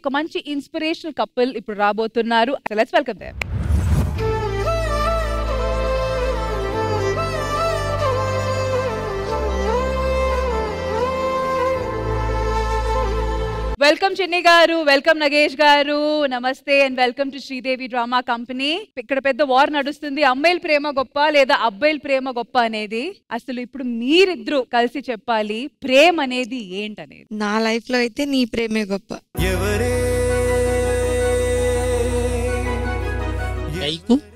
ఒక మంచి inspirational couple ఇప్పుడు రాబోతున్నారు. Let's welcome them. వెల్కమ్ చిన్ని గారు, వెల్కమ్ నగేష్ గారు, నమస్తే and welcome to Sridevi drama company. ఇక్కడ పెద్ద వార్ నడుస్తుంది, అమ్మాయిల ప్రేమ గొప్ప లేదా అబ్బాయిల ప్రేమ గొప్ప అనేది. అసలు ఇప్పుడు మీరిద్దరు కలిసి చెప్పాలి ప్రేమ అనేది ఏంటనేది. నా లైఫ్ లో అయితే నీ ప్రేమే గొప్ప.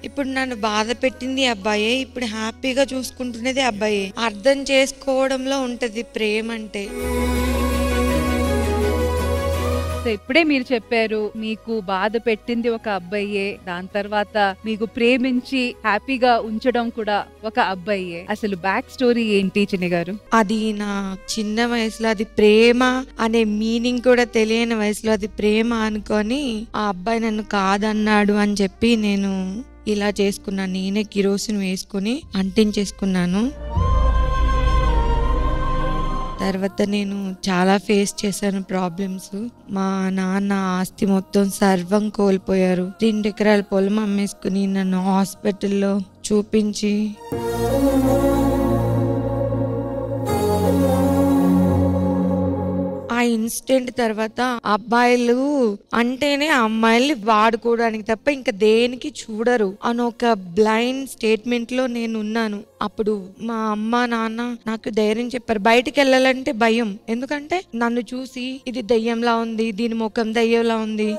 ఇప్పుడు నన్ను బాధ పెట్టింది అబ్బాయే, ఇప్పుడు హ్యాపీగా చూసుకుంటున్నది అబ్బాయే. అర్థం చేసుకోవడంలో ఉంటది ప్రేమ అంటే. ఇప్పుడే మీరు చెప్పారు మీకు బాధ పెట్టింది ఒక అబ్బాయే, దాని తర్వాత మీకు ప్రేమించి హ్యాపీగా ఉంచడం కూడా ఒక అబ్బాయే. అసలు బ్యాక్ స్టోరీ ఏంటి చిన్ని గారు? అది నా చిన్న వయసులో అది ప్రేమ అనే మీనింగ్ కూడా తెలియని వయసులో అది ప్రేమ అనుకొని ఆ అబ్బాయి నన్ను కాదన్నాడు అని చెప్పి నేను ఇలా చేసుకున్నాను. నేనే కిరోసిన్ వేసుకుని అంటించేసుకున్నాను. తర్వాత నేను చాలా ఫేస్ చేశాను ప్రాబ్లమ్స్. మా నాన్న ఆస్తి మొత్తం సర్వం కోల్పోయారు. 2 ఎకరాల పొలం అమ్మేసుకుని నన్ను హాస్పిటల్లో చూపించి ఆ ఇన్సిడెంట్ తర్వాత అబ్బాయిలు అంటేనే అమ్మాయిల్ని వాడుకోవడానికి తప్ప ఇంకా దేనికి చూడరు అని ఒక బ్లైండ్ స్టేట్మెంట్ లో నేను ఉన్నాను. అప్పుడు మా అమ్మ నాన్న నాకు ధైర్యం చెప్పారు. బయటికి వెళ్ళాలంటే భయం, ఎందుకంటే నన్ను చూసి ఇది దెయ్యంలా ఉంది, దీని ముఖం దెయ్యంలా ఉంది,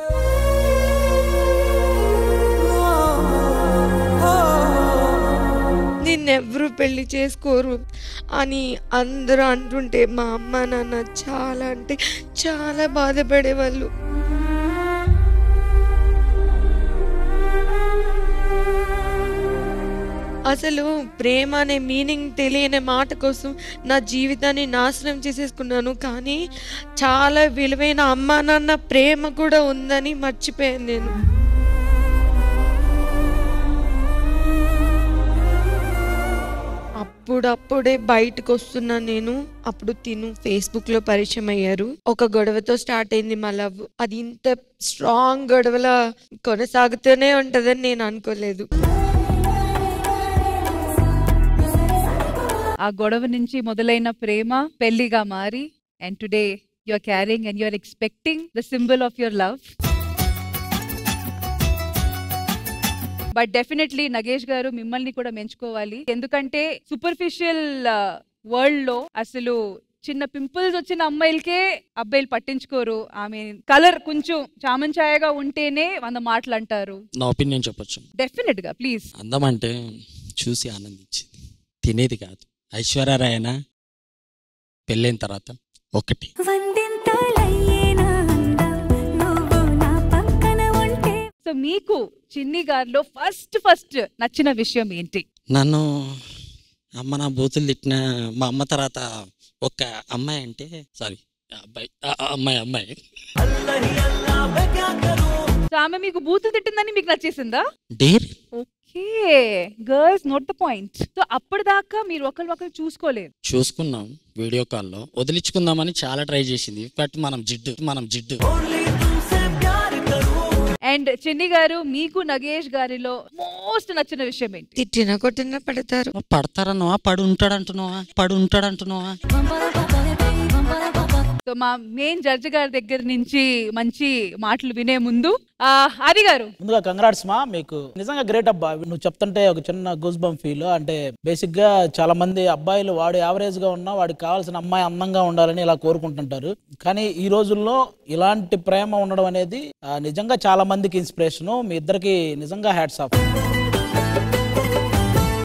నిన్నెవ్వరూ పెళ్లి చేసుకోరు అని అందరూ అంటుంటే మా అమ్మ నాన్న చాలా అంటే చాలా బాధపడేవాళ్ళు. అసలు ప్రేమ అనే మీనింగ్ తెలియని మాట కోసం నా జీవితాన్ని నాశనం చేసేసుకున్నాను. కానీ చాలా విలువైన అమ్మ నాన్న ప్రేమ కూడా ఉందని మర్చిపోయాను నేను. అప్పుడప్పుడే బయటకు వస్తున్నా నేను. అప్పుడు తిను ఫేస్బుక్ లో పరిచయం అయ్యారు. ఒక గొడవతో స్టార్ట్ అయింది మా లవ్. అది ఇంత స్ట్రాంగ్ గొడవలా కొనసాగుతూనే ఉంటదని నేను అనుకోలేదు. ఆ గొడవ నుంచి మొదలైన ప్రేమ పెళ్లిగా మారి and today you are carrying and you are expecting the symbol of your love. But definitely Nagesh గారు మిమ్మల్ని కూడా మెంచుకోవాలి. ఎందుకంటే సూపర్ఫిషియల్ వరల్డ్ లో అసలు చిన్న పింపుల్స్ వచ్చిన అమ్మాయిలకే అబ్బాయిలు పట్టించుకోరు. ఆమె కలర్ కొంచెం చామంచాయగా ఉంటేనే 100 మాటలు అంటారు. నా ఒపీనియన్ చెప్పొచ్చు. డెఫినెట్ గా ప్లీజ్. అందం అంటే చూసి ఆనందించింది, తినేది కాదు. ఐశ్వర్యరాయన పెళ్ళైన తర్వాత ఒకటి సో మీకు చిన్ని గారిలో ఫస్ట్ నచ్చిన విషయం ఏంటి? నన్ను అమ్మ నా బూతులు తిట్టిన మా అమ్మ తర్వాత ఒక అమ్మాయి అంటే సారీ అమ్మాయి సో ఆమె మీకు బూతులు తిట్టిందని మీకు నచ్చేసిందా? Dare. Okay girls note the point. So అప్పటిదాకా మీరు ఒకరు చూసుకోలేదు. చూసుకున్నాం వీడియో కాల్లో, వదిలించుకుందామని చాలా ట్రై చేసింది. బట్ మనం జిడ్డు. అండ్ చిన్ని గారు మీకు నగేష్ గారిలో మోస్ట్ నచ్చిన విషయం ఏంటి? తిట్టినా కొట్టినా పడతారు. పడతారన్నావా? పడు ఉంటాడంటున్నావా? సో మా మెయిన్ జడ్జి గారి దగ్గర నుంచి మంచి మాటలు వినే ముందు ఆది గారు ముందుగా కంగ్రాట్స్ మా, మీకు నిజంగా గ్రేట్ అబ్బా. నువ్వు చెప్తుంటే ఒక చిన్న గూస్ బంప్ ఫీల్. అంటే బేసిక్ గా చాలా మంది అబ్బాయిలు వాడు యావరేజ్ గా ఉన్నా వాడికి కావాల్సిన అమ్మాయి అందంగా ఉండాలని ఇలా కోరుకుంటుంటారు. కానీ ఈ రోజుల్లో ఇలాంటి ప్రేమ ఉండడం అనేది నిజంగా చాలా మందికి ఇన్స్పిరేషన్. మీ ఇద్దరికి నిజంగా hats off.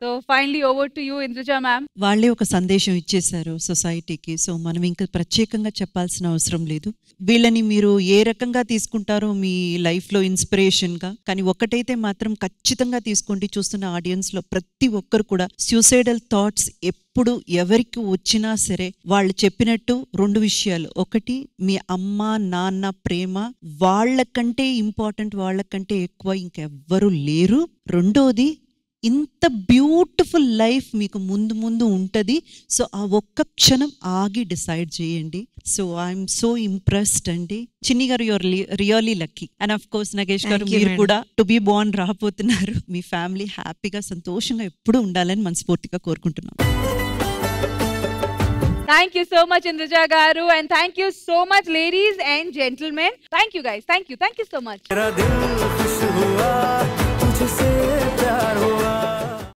So finally over to you Indraja ma'am. వాళ్ళే ఒక సందేశం ఇచ్చేశారు సొసైటీకి. సో మనం ఇంకా ప్రత్యేకంగా చెప్పాల్సిన అవసరం లేదు. వీళ్ళని మీరు ఏ రకంగా తీసుకుంటారో మీ లైఫ్లో ఇన్స్పిరేషన్గా, కానీ ఒకటైతే మాత్రం ఖచ్చితంగా తీసుకోండి. చూస్తున్న ఆడియన్స్లో ప్రతి ఒక్కరు కూడా సూసైడల్ థాట్స్ ఎప్పుడు ఎవరికి వచ్చినా సరే వాళ్ళు చెప్పినట్టు 2 విషయాలు. ఒకటి, మీ అమ్మ నాన్న ప్రేమ వాళ్ళకంటే ఇంపార్టెంట్, వాళ్ళకంటే ఎక్కువ ఇంకెవ్వరూ లేరు. రెండోది, ఇంత బ్యూటిఫుల్ లైఫ్ మీకు ముందు ముందు ఉంటుంది. సో ఆ ఒక్క క్షణం ఆగి డిసైడ్ చేయండి. సో ఐఎమ్ సో ఇంప్రెస్డ్ అండి. చిన్ని గారు your really lucky. And of course Nagesh గారు Thank you, మీరు madam. కూడా టు బీ బోర్న్ రాబోతున్నారు. మీ ఫ్యామిలీ హ్యాపీగా సంతోషంగా ఎప్పుడూ ఉండాలని మనస్ఫూర్తిగా కోరుకుంటున్నాం. Thank you so much, Indruja Garu, and thank you so much, ladies and gentlemen. Thank you, guys. Thank you so much. मेरा दिल खुश हुआ तुझसे